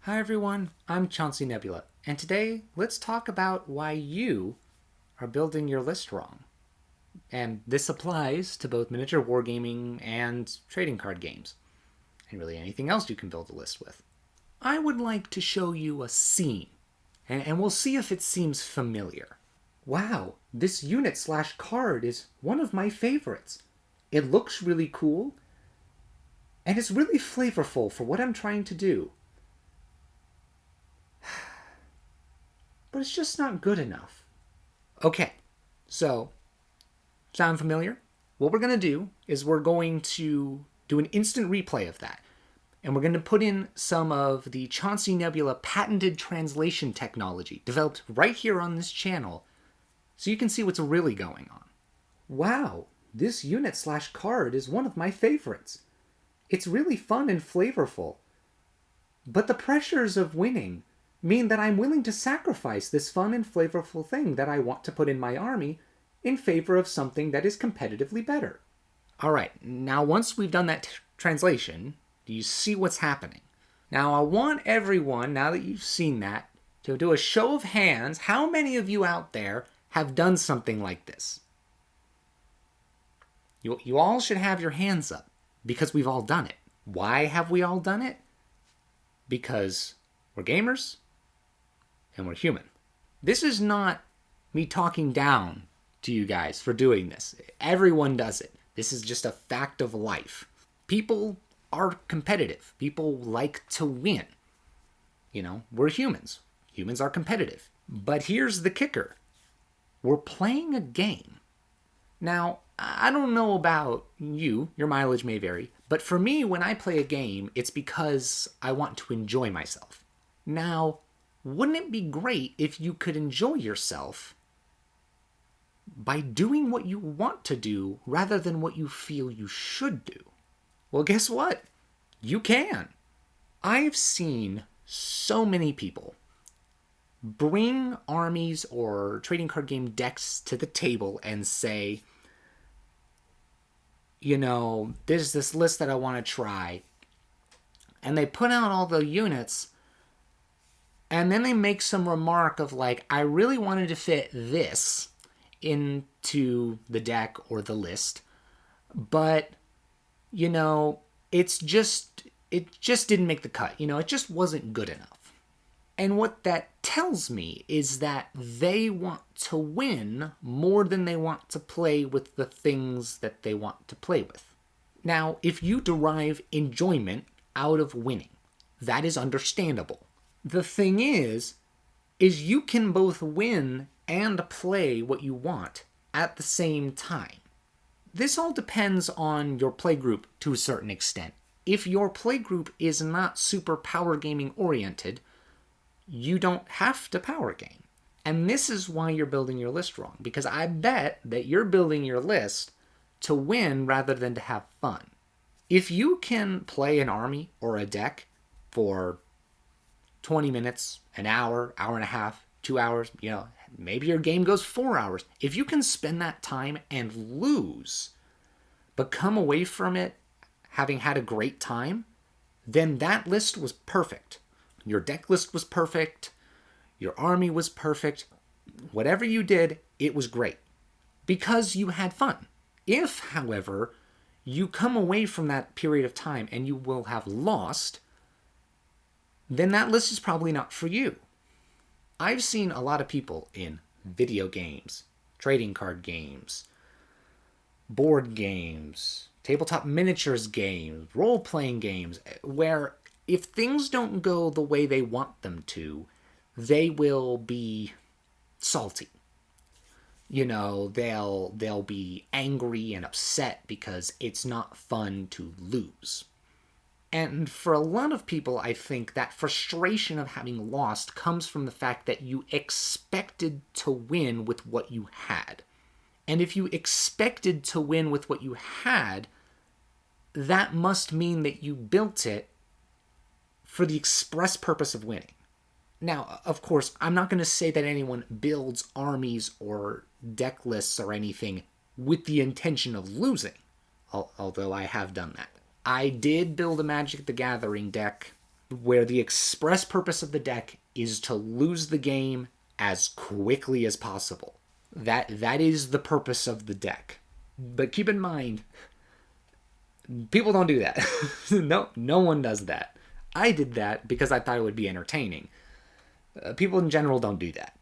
Hi everyone, I'm Chauncey Nebula, and today let's talk about why you are building your list wrong. And this applies to both miniature wargaming and trading card games, and really anything else you can build a list with. I would like to show you a scene, and we'll see if it seems familiar. Wow, this unit/card is one of my favorites. It looks really cool, and it's really flavorful for what I'm trying to do. But it's just not good enough. Okay, so, sound familiar? What we're going to do is we're going to do an instant replay of that. And we're going to put in some of the Chauncey Nebula patented translation technology developed right here on this channel so you can see what's really going on. Wow, this unit/card is one of my favorites. It's really fun and flavorful. But the pressures of winning mean that I'm willing to sacrifice this fun and flavorful thing that I want to put in my army in favor of something that is competitively better. All right, now once we've done that translation, do you see what's happening? Now I want everyone, now that you've seen that, to do a show of hands. How many of you out there have done something like this? You all should have your hands up because we've all done it. Why have we all done it? Because we're gamers and we're human. This is not me talking down to you guys for doing this. Everyone does it. This is just a fact of life. People are competitive. People like to win. You know, we're humans. Humans are competitive. But here's the kicker. We're playing a game. Now, I don't know about you, your mileage may vary, but for me, when I play a game, it's because I want to enjoy myself. Now, wouldn't it be great if you could enjoy yourself by doing what you want to do rather than what you feel you should do? Well, guess what? You can. I've seen so many people bring armies or trading card game decks to the table and say, you know, there's this list that I want to try. And they put out all the units, and then they make some remark of like, I really wanted to fit this into the deck or the list, but, you know, it just didn't make the cut. You know, it just wasn't good enough. And what that tells me is that they want to win more than they want to play with the things that they want to play with. Now, if you derive enjoyment out of winning, that is understandable. The thing is you can both win and play what you want at the same time. This all depends on your playgroup to a certain extent. If your playgroup is not super power gaming oriented, you don't have to power game. And this is why you're building your list wrong, because I bet that you're building your list to win rather than to have fun. If you can play an army or a deck for 20 minutes, an hour, hour and a half, 2 hours, you know, maybe your game goes 4 hours. If you can spend that time and lose, but come away from it having had a great time, then that list was perfect. Your deck list was perfect. Your army was perfect. Whatever you did, it was great because you had fun. If, however, you come away from that period of time and you will have lost, then that list is probably not for you. I've seen a lot of people in video games, trading card games, board games, tabletop miniatures games, role-playing games, where if things don't go the way they want them to, they will be salty. You know, they'll be angry and upset because it's not fun to lose. And for a lot of people, I think that frustration of having lost comes from the fact that you expected to win with what you had. And if you expected to win with what you had, that must mean that you built it for the express purpose of winning. Now, of course, I'm not going to say that anyone builds armies or deck lists or anything with the intention of losing, although I have done that. I did build a Magic the Gathering deck where the express purpose of the deck is to lose the game as quickly as possible. That is the purpose of the deck. But keep in mind, people don't do that. No one does that. I did that because I thought it would be entertaining. People in general don't do that.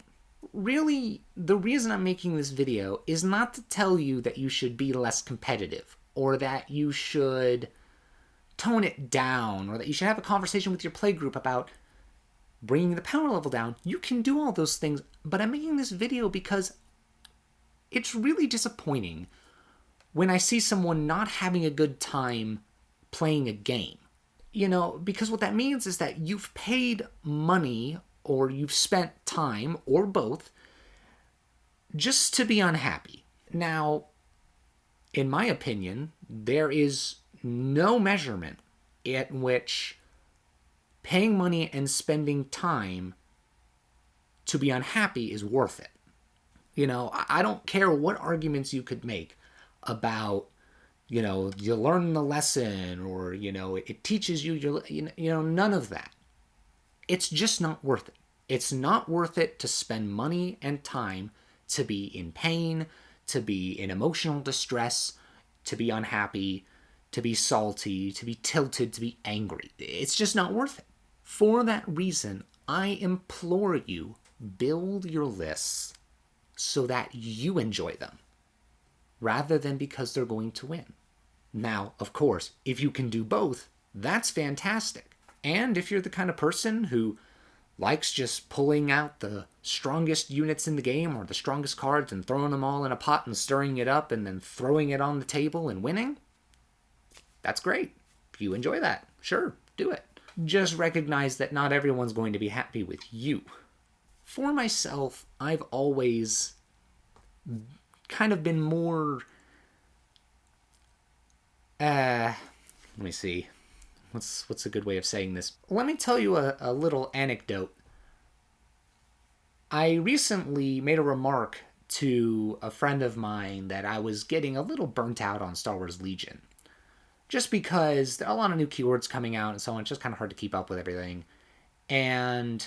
Really, the reason I'm making this video is not to tell you that you should be less competitive, or that you should tone it down, or that you should have a conversation with your playgroup about bringing the power level down. You can do all those things, but I'm making this video because it's really disappointing when I see someone not having a good time playing a game. Because what that means is that you've paid money, or you've spent time, or both, just to be unhappy. Now, in my opinion, there is no measurement at which paying money and spending time to be unhappy is worth it. I don't care what arguments you could make about, you learn the lesson, or, it teaches you, none of that. It's just not worth it. It's not worth it to spend money and time to be in pain, to be in emotional distress, to be unhappy, to be salty, to be tilted, to be angry. It's just not worth it. For that reason, I implore you, build your lists so that you enjoy them, rather than because they're going to win. Now, of course, if you can do both, that's fantastic. And if you're the kind of person who likes just pulling out the strongest units in the game, or the strongest cards, and throwing them all in a pot and stirring it up and then throwing it on the table and winning, that's great. If you enjoy that, sure, do it. Just recognize that not everyone's going to be happy with you. For myself, I've always kind of been more... let me see. What's a good way of saying this? Let me tell you a little anecdote. I recently made a remark to a friend of mine that I was getting a little burnt out on Star Wars Legion. Just because there are a lot of new keywords coming out and so on. It's just kind of hard to keep up with everything. And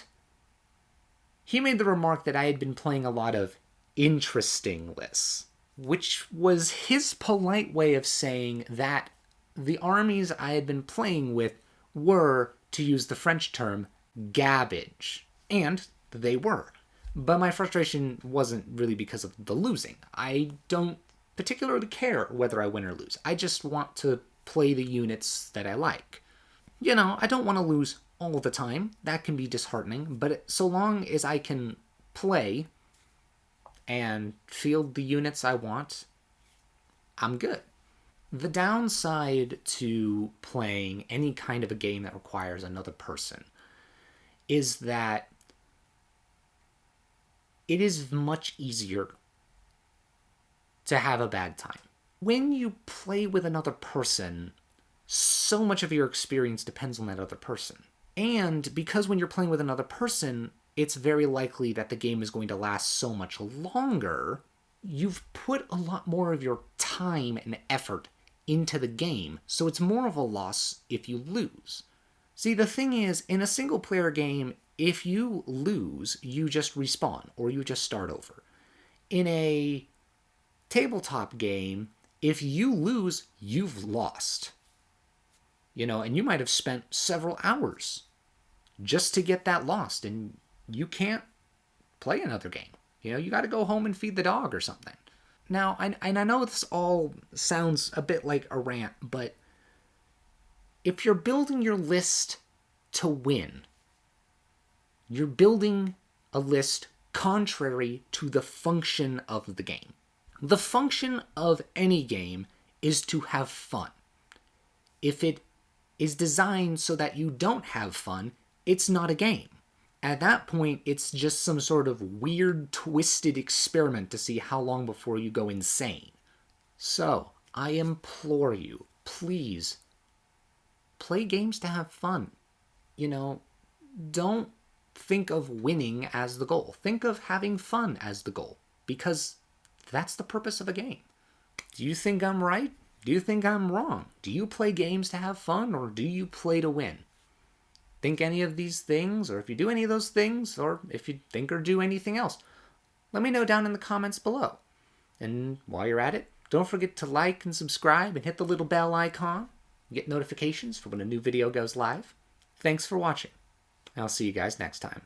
he made the remark that I had been playing a lot of interesting lists, which was his polite way of saying that the armies I had been playing with were, to use the French term, garbage. And they were. But my frustration wasn't really because of the losing. I don't particularly care whether I win or lose. I just want to play the units that I like. I don't want to lose all the time. That can be disheartening. But so long as I can play and field the units I want, I'm good. The downside to playing any kind of a game that requires another person is that it is much easier to have a bad time. When you play with another person, so much of your experience depends on that other person. And because when you're playing with another person, it's very likely that the game is going to last so much longer, you've put a lot more of your time and effort into the game, so it's more of a loss if you lose. See, the thing is, in a single-player game, if you lose, you just respawn, or you just start over. In a tabletop game, if you lose, you've lost. And you might have spent several hours just to get that lost, and you can't play another game. You got to go home and feed the dog or something. Now, I know this all sounds a bit like a rant, but if you're building your list to win, you're building a list contrary to the function of the game. The function of any game is to have fun. If it is designed so that you don't have fun, it's not a game. At that point, it's just some sort of weird, twisted experiment to see how long before you go insane. So, I implore you, please, play games to have fun. Don't think of winning as the goal. Think of having fun as the goal, because that's the purpose of a game. Do you think I'm right? Do you think I'm wrong? Do you play games to have fun, or do you play to win? think any of these things, or if you do any of those things, or if you think or do anything else, let me know down in the comments below. And while you're at it, don't forget to like and subscribe and hit the little bell icon. Get notifications for when a new video goes live. Thanks for watching. I'll see you guys next time.